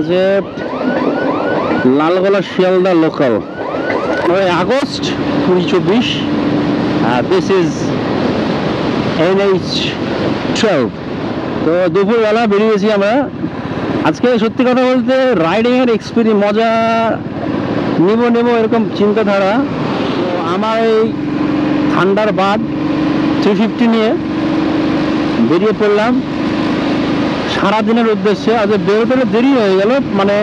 যে Lalgola Sealdah local, August 2024। This is NH12। তো দুপুরবেলা বেরিয়েছি আমরা আজকে। সত্যি কথা বলতে রাইডিংয়ের এক্সপিরিয়েন্স মজা নেব এরকম চিন্তাধারা। তো আমার এই থান্ডার বাদ 350 নিয়ে বেরিয়ে পড়লাম সারাদিনের উদ্দেশ্যে। আজ বেরোতে দেরি হয়ে গেল, মানে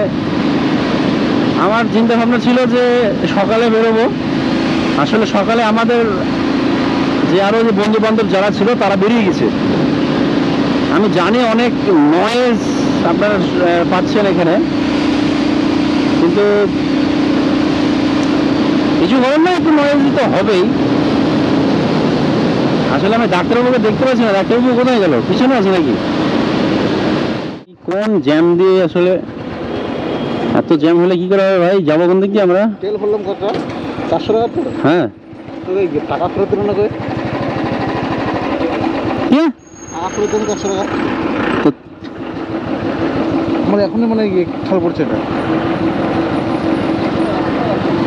আমার চিন্তা ভাবনা ছিল যে সকালে বেরোবো। আসলে সকালে আমাদের যে আরও যে বন্ধু বান্ধব যারা ছিল তারা বেরিয়ে গেছে। আমি জানি অনেক নয়েজ আপনারা পাচ্ছেন এখানে, কিন্তু কিছু বলেন না, একটু নয়েজ তো হবেই। আসলে আমি ডাক্তারবাবুকে দেখতে পাচ্ছি না। ডাক্তারবাবু কোথায় গেল? পিছনে আছে নাকি? কোন জ্যাম দিয়ে আসলে এত জ্যাম হলে কি করে হবে ভাই? যাবো কোন দিক দিয়ে আমরা? তেল ভরলাম কত? 400 টাকা তো। হ্যাঁ, টাকা ফেরত দিল না কই? কি টাকা ফেরত দিল 400 টাকা। তো মানে এখনই মানে খেয়াল পড়ছে এটা।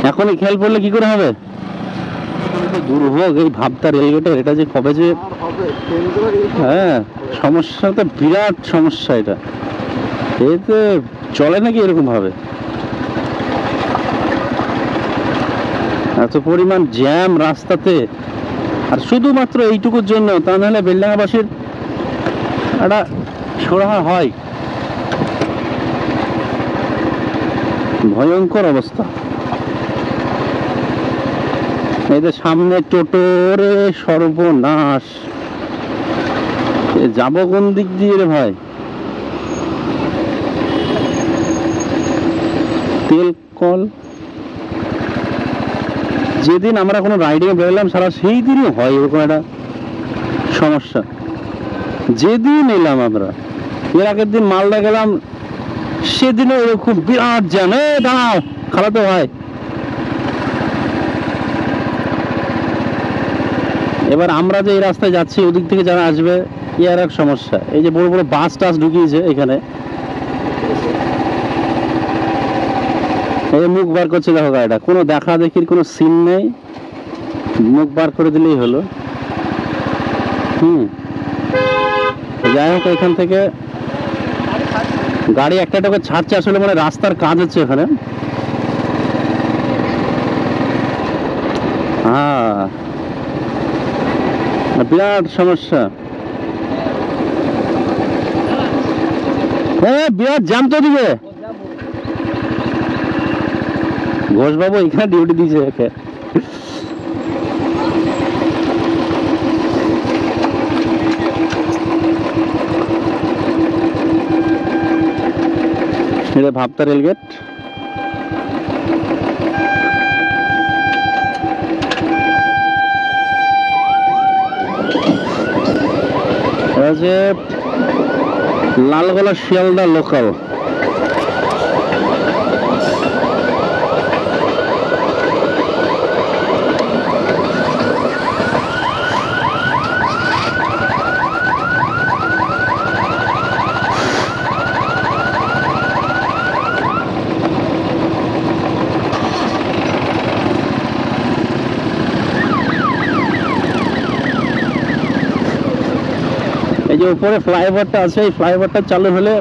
এখনই খেয়াল পড়লে কি করে হবে? দুর্ভোগ এই ভাবতা রেলগেটের, এটা যে কবে যে হ্যাঁ সমস্যা, তো বিরাট সমস্যা এটা। এতে চলে নাকি এরকম ভাবে? এত পরিমাণ জ্যাম রাস্তাতে, আর শুধুমাত্র এইটুকুর জন্য। তা নাহলে বেলডাঙ্গাবাসীর একটা সুরাহা হয়। ভয়ঙ্কর অবস্থা। এদের সামনে টোটোরে সর্বনাশ। যাবো কোন দিক দিয়ে রে ভাই? তেল কল। যেদিন আমরা কোনো রাইডিংয়ে বেরোলাম সারা সেই দিনই হয় এরকম একটা সমস্যা। যেদিন এলাম আমরা, এর আগের দিন মালদা গেলাম, সেদিনও এরকম বিরাট জ্যাম। দাঁড়াও খালাতো ভাই। এবার আমরা যে এই রাস্তায় যাচ্ছি, ওদিক থেকে যারা আসবে এর এক সমস্যা। এই যে বড় বড় বাস টাস ঢুকিয়েছে এখানে, এই মুখ বার করছে। দেখো গাড়িটা, কোনো দেখা দেখির কোনো সিন নেই, মুখ বার করে দিলেই হলো। যাই হোক, এখান থেকে গাড়ি একটা করে ছাড়ছে। আসলে মানে রাস্তার কাজ হচ্ছে এখানে। হ্যাঁ, বিরাট সমস্যা। বিরাট জ্যাম তো দিকে। ঘোষবাবু এখানে ডিউটি দিয়েছে একে। এটা ভাবতা রেলগেট। যে লালগোলা শিয়ালদা লোকাল। এই যে উপরে ফ্লাইওভারটা আছে, এই ফ্লাইওভারটা চালু হলে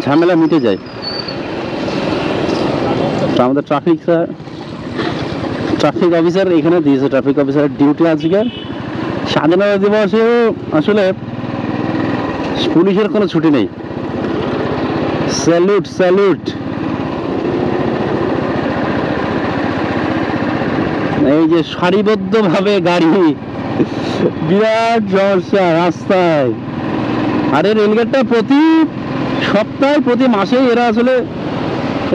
ঝামেলা মিটে যায়। আমাদের ট্রাফিক অফিসার এখানে দিয়েছে, ট্রাফিক অফিসারের ডিউটি আজকে। স্বাধীনতা দিবসেও আসলে পুলিশের কোনো ছুটি নেই। Salute salute. এই যে সারিবদ্ধভাবে গাড়ি, বিরাট সমস্যা রাস্তায়। আরে রেলগেটটা প্রতি সপ্তাহে প্রতি মাসে এরা আসলে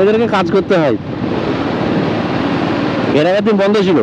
এদেরকে কাজ করতে হয়। এর আগের দিন বন্ধ ছিল।